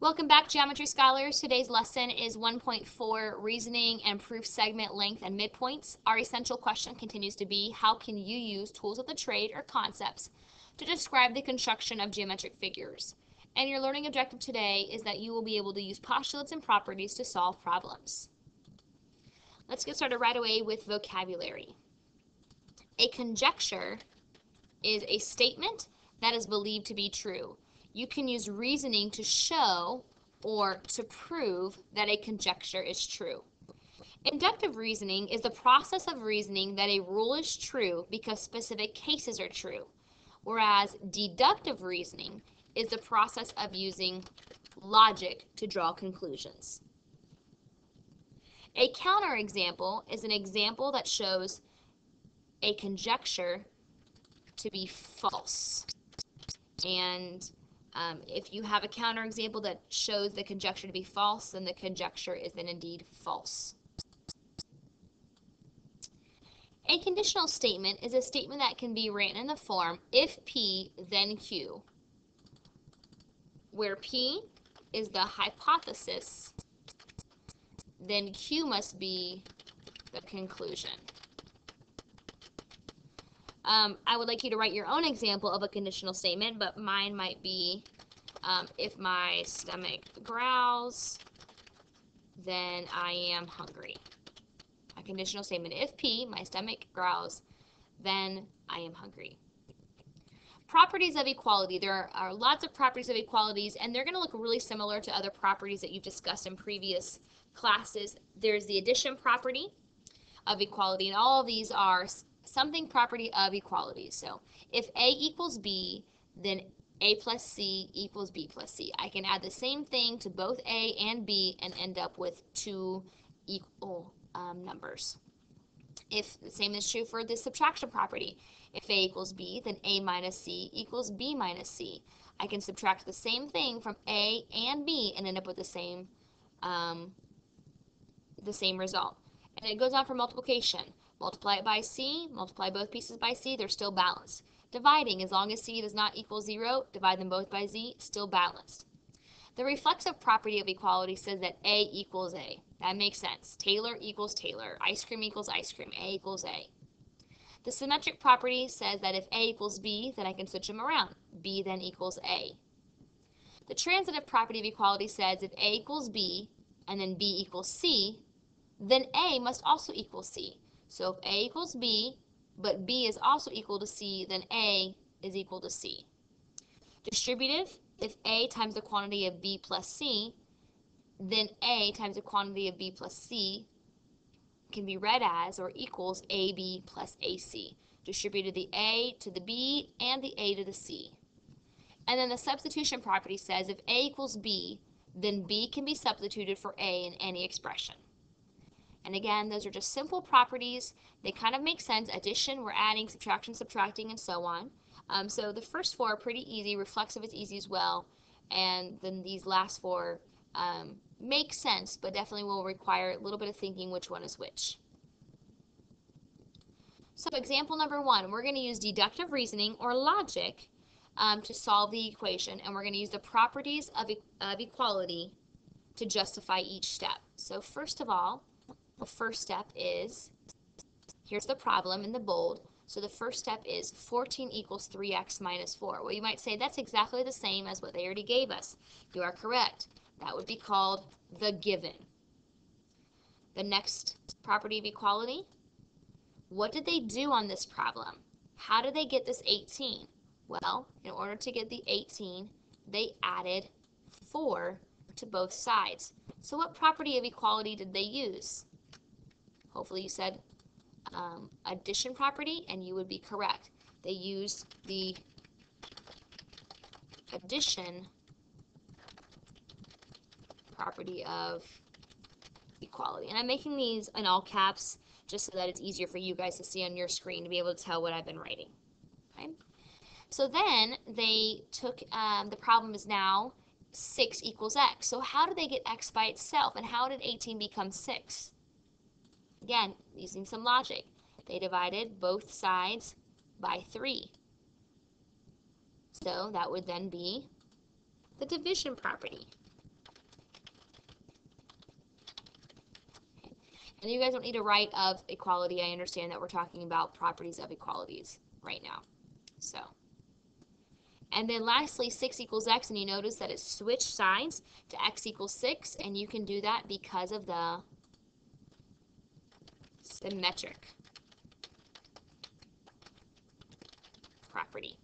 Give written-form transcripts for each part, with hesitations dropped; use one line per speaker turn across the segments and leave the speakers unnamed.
Welcome back, Geometry Scholars. Today's lesson is 1.4, Reasoning and Proof Segment Length and Midpoints. Our essential question continues to be, how can you use tools of the trade or concepts to describe the construction of geometric figures? And your learning objective today is that you will be able to use postulates and properties to solve problems. Let's get started right away with vocabulary. A conjecture is a statement that is believed to be true. You can use reasoning to show or to prove that a conjecture is true. Inductive reasoning is the process of reasoning that a rule is true because specific cases are true, whereas deductive reasoning is the process of using logic to draw conclusions. A counterexample is an example that shows a conjecture to be false. And if you have a counterexample that shows the conjecture to be false, then the conjecture is then indeed false. A conditional statement is a statement that can be written in the form if P, then Q, where P is the hypothesis, then Q must be the conclusion. I would like you to write your own example of a conditional statement, but mine might be, if my stomach growls, then I am hungry. A conditional statement, if P, my stomach growls, then I am hungry. Properties of equality. There are lots of properties of equalities, and they're going to look really similar to other properties that you've discussed in previous classes. There's the addition property of equality, and all of these are something property of equality. So if A equals B, then A plus C equals B plus C. I can add the same thing to both A and B and end up with two equal numbers. If the same is true for the subtraction property. If A equals B, then A minus C equals B minus C. I can subtract the same thing from A and B and end up with the same result. And it goes on for multiplication. Multiply it by C, multiply both pieces by C, they're still balanced. Dividing, as long as C does not equal 0, divide them both by Z, still balanced. The reflexive property of equality says that A equals A. That makes sense. Taylor equals Taylor. Ice cream equals ice cream. A equals A. The symmetric property says that if A equals B, then I can switch them around. B then equals A. The transitive property of equality says if A equals B and then B equals C, then A must also equal C. So if A equals B, but B is also equal to C, then A is equal to C. Distributive, if A times the quantity of B plus C, then A times the quantity of B plus C can be read as or equals AB plus AC. Distributed the A to the B and the A to the C. And then the substitution property says if A equals B, then B can be substituted for A in any expression. And again, those are just simple properties. They kind of make sense. Addition, we're adding, subtraction, subtracting, and so on. So the first four are pretty easy. Reflexive is easy as well. And then these last four make sense, but definitely will require a little bit of thinking which one is which. So example number 1, we're going to use deductive reasoning or logic to solve the equation. And we're going to use the properties of equality to justify each step. So first of all, the first step is, here's the problem in the bold. So the first step is 14 equals 3x minus 4. Well, you might say that's exactly the same as what they already gave us. You are correct. That would be called the given. The next property of equality, what did they do on this problem? How did they get this 18? Well, in order to get the 18, they added 4 to both sides. So what property of equality did they use? Hopefully you said addition property, and you would be correct. They used the addition property of equality. And I'm making these in all caps just so that it's easier for you guys to see on your screen to be able to tell what I've been writing. Okay? So then they took, the problem is now 6 equals x. So how did they get x by itself, and how did 18 become 6? Again, using some logic. They divided both sides by 3. So that would then be the division property. And you guys don't need to write of equality. I understand that we're talking about properties of equalities right now. So, and then lastly, 6 equals x, and you notice that it switched sides to x equals 6, and you can do that because of the symmetric property.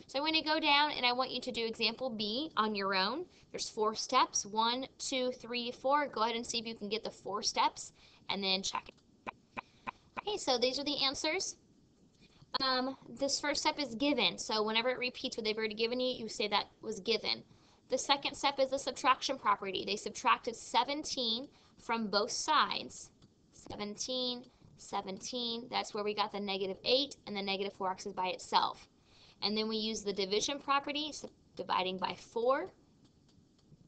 So I'm going to go down and I want you to do example B on your own. There's 4 steps, 1, 2, 3, 4. Go ahead and see if you can get the 4 steps and then check it. Okay, so these are the answers. This first step is given. So whenever it repeats what they've already given you, you say that was given. The second step is the subtraction property. They subtracted 17 from both sides. 17, 17, that's where we got the -8, and the -4x is by itself. And then we use the division property, so dividing by 4,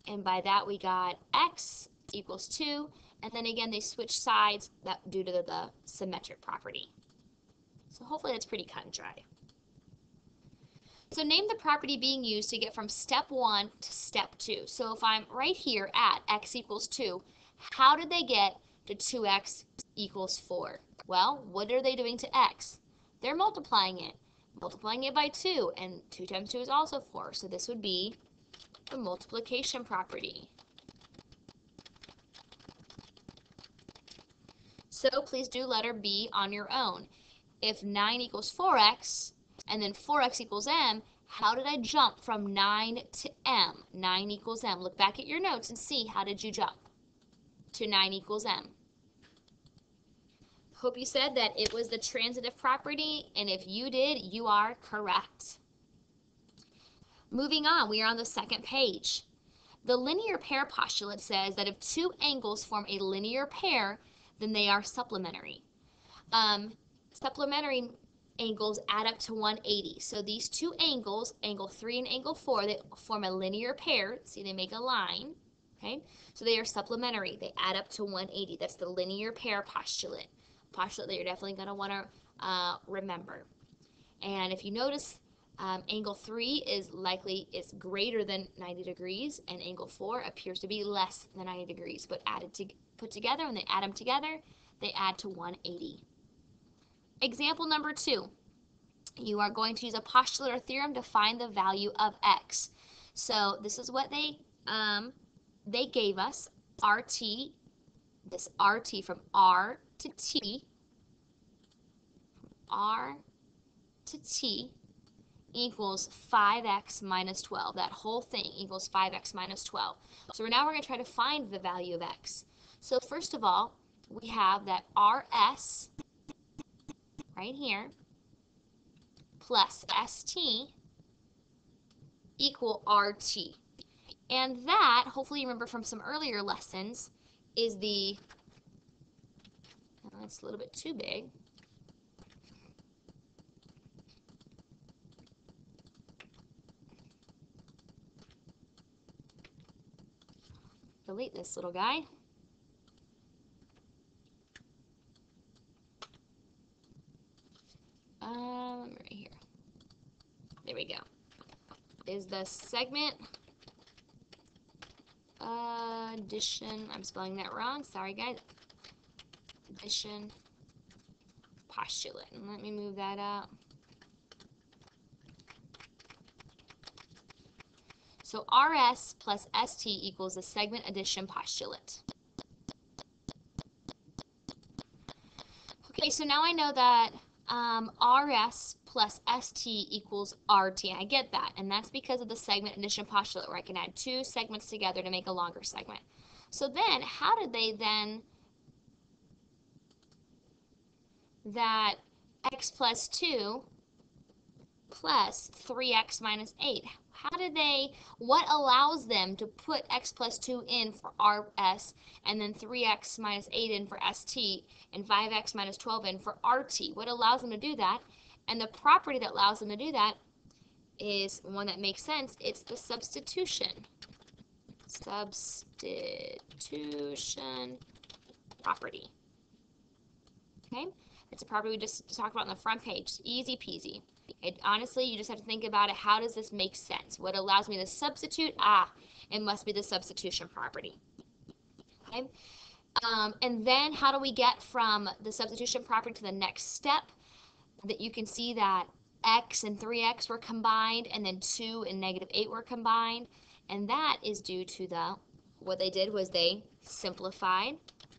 and by that we got x equals 2, and then again they switch sides due to the symmetric property. So hopefully that's pretty cut and dry. So name the property being used to get from step 1 to step 2. So if I'm right here at x equals 2, how did they get to 2x equals 4? Well, what are they doing to x? They're multiplying it by 2, and 2 times 2 is also 4. So this would be the multiplication property. So please do letter B on your own. If 9 equals 4x, and then 4x equals m, how did I jump from 9 to m? 9 equals m. Look back at your notes and see, how did you jump to 9 equals m? Hope you said that it was the transitive property, and if you did, you are correct. Moving on, we are on the second page. The linear pair postulate says that if 2 angles form a linear pair, then they are supplementary. Supplementary angles add up to 180. So these 2 angles, angle 3 and angle 4, they form a linear pair. See, they make a line. Okay, so they are supplementary. They add up to 180. That's the linear pair postulate. Postulate that you're definitely going to want to remember. And if you notice, angle 3 is greater than 90 degrees, and angle 4 appears to be less than 90 degrees. But put together, when they add them together, they add to 180. Example number 2. You are going to use a postulate or theorem to find the value of x. So this is what they gave us, RT, this RT from R to T, R to T equals 5x minus 12. That whole thing equals 5x minus 12. So now we're going to try to find the value of x. So first of all, we have that RS right here plus ST equal RT. And that, hopefully you remember from some earlier lessons, is the, it's a little bit too big. Delete this little guy. Right here. There we go. Is the segment addition, I'm spelling that wrong, sorry guys, addition postulate. And let me move that out. So RS plus ST equals the segment addition postulate. Okay, so now I know that RS plus ST equals RT. I get that, and that's because of the segment addition postulate, where I can add 2 segments together to make a longer segment. So then, how did they then, that x plus 2 plus 3x minus 8, how did they, what allows them to put x plus 2 in for RS, and then 3x minus 8 in for ST, and 5x minus 12 in for RT? What allows them to do that? And the property that allows them to do that is one that makes sense. It's the substitution. Substitution property. Okay? It's a property we just talked about on the front page. Easy peasy. Honestly, you just have to think about it. How does this make sense? What allows me to substitute? It must be the substitution property. Okay? And then how do we get from the substitution property to the next step? That you can see that x and 3x were combined, and then 2 and -8 were combined, and that is due to what they did was they simplified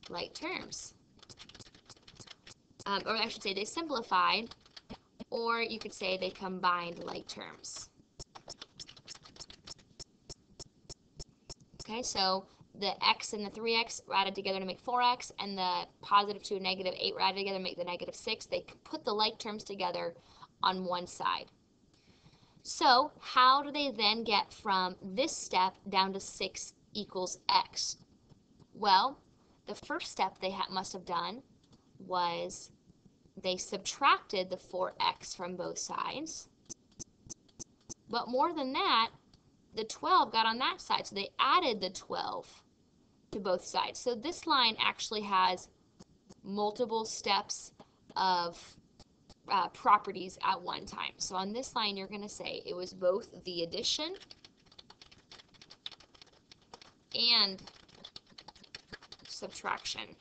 like terms. Or I should say they simplified, or you could say they combined like terms. Okay, so the x and the 3x were added together to make 4x, and the +2 and -8 were added together to make the -6. They put the like terms together on one side. So how do they then get from this step down to 6 equals x? Well, the first step they must have done was they subtracted the 4x from both sides. But more than that, the 12 got on that side, so they added the 12 to both sides. So this line actually has multiple steps of properties at one time. So on this line, you're going to say it was both the addition and subtraction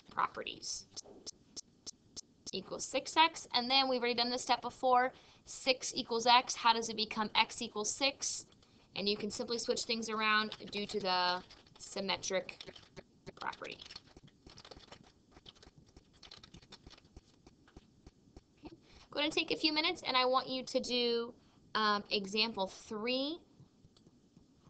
properties. Equals 6x, and then we've already done this step before. 6 equals x. How does it become x equals 6? And you can simply switch things around due to the symmetric property. Okay. Go ahead and take a few minutes, and I want you to do example 3.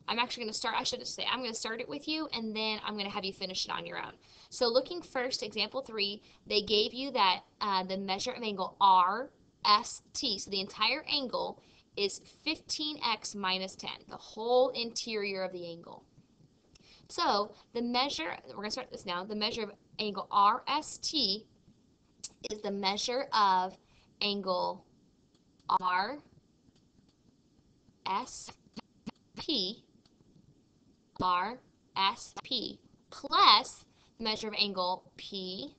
I'm actually going to start, I should say, I'm going to start it with you, and then I'm going to have you finish it on your own. So looking first, example 3, they gave you that the measure of angle RST, so the entire angle is 15x minus 10, the whole interior of the angle. So the measure, we're going to start this now, the measure of angle RST is the measure of angle RSP plus the measure of angle PST.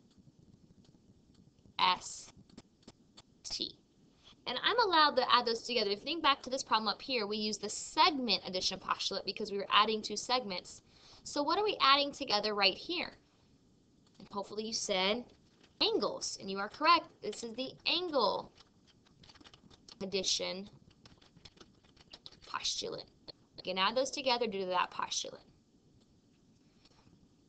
And I'm allowed to add those together. If you think back to this problem up here, we used the segment addition postulate because we were adding 2 segments. So what are we adding together right here? And hopefully you said angles, and you are correct. This is the angle addition postulate. You can add those together due to that postulate.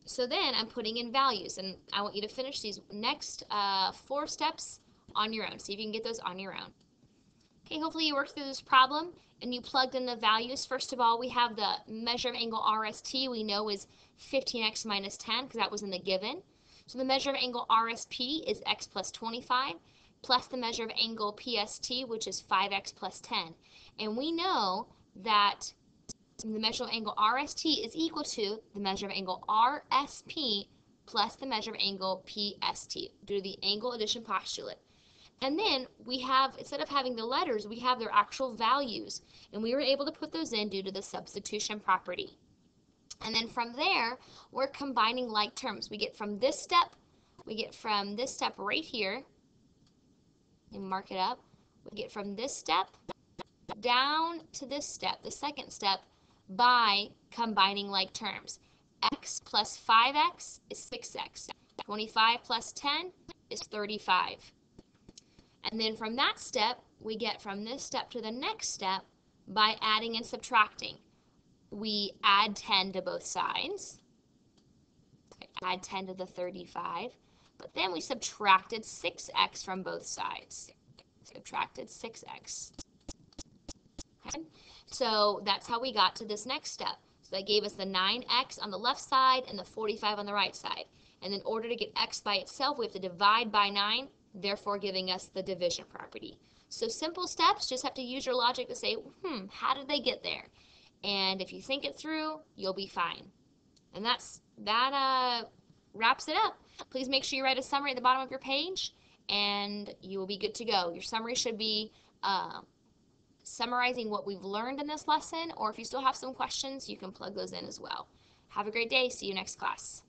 So then I'm putting in values, and I want you to finish these next 4 steps on your own. See if you can get those on your own. Okay, hopefully you worked through this problem and you plugged in the values. First of all, we have the measure of angle RST we know is 15x minus 10 because that was in the given. So the measure of angle RSP is x plus 25 plus the measure of angle PST, which is 5x plus 10. And we know that the measure of angle RST is equal to the measure of angle RSP plus the measure of angle PST due to the angle addition postulate. And then we have, instead of having the letters, we have their actual values. And we were able to put those in due to the substitution property. And then from there, we're combining like terms. We get from this step right here, and mark it up. We get from this step down to this step, the second step, by combining like terms. X plus 5x is 6x. 25 plus 10 is 35. And then from that step, we get from this step to the next step by adding and subtracting. We add 10 to both sides. Add 10 to the 35. But then we subtracted 6x from both sides. Subtracted 6x. Okay? So that's how we got to this next step. So that gave us the 9x on the left side and the 45 on the right side. And in order to get x by itself, we have to divide by 9, therefore giving us the division property. So simple steps, just have to use your logic to say, how did they get there? And if you think it through, you'll be fine. And that wraps it up. Please make sure you write a summary at the bottom of your page, and you will be good to go. Your summary should be summarizing what we've learned in this lesson, or if you still have some questions, you can plug those in as well. Have a great day. See you next class.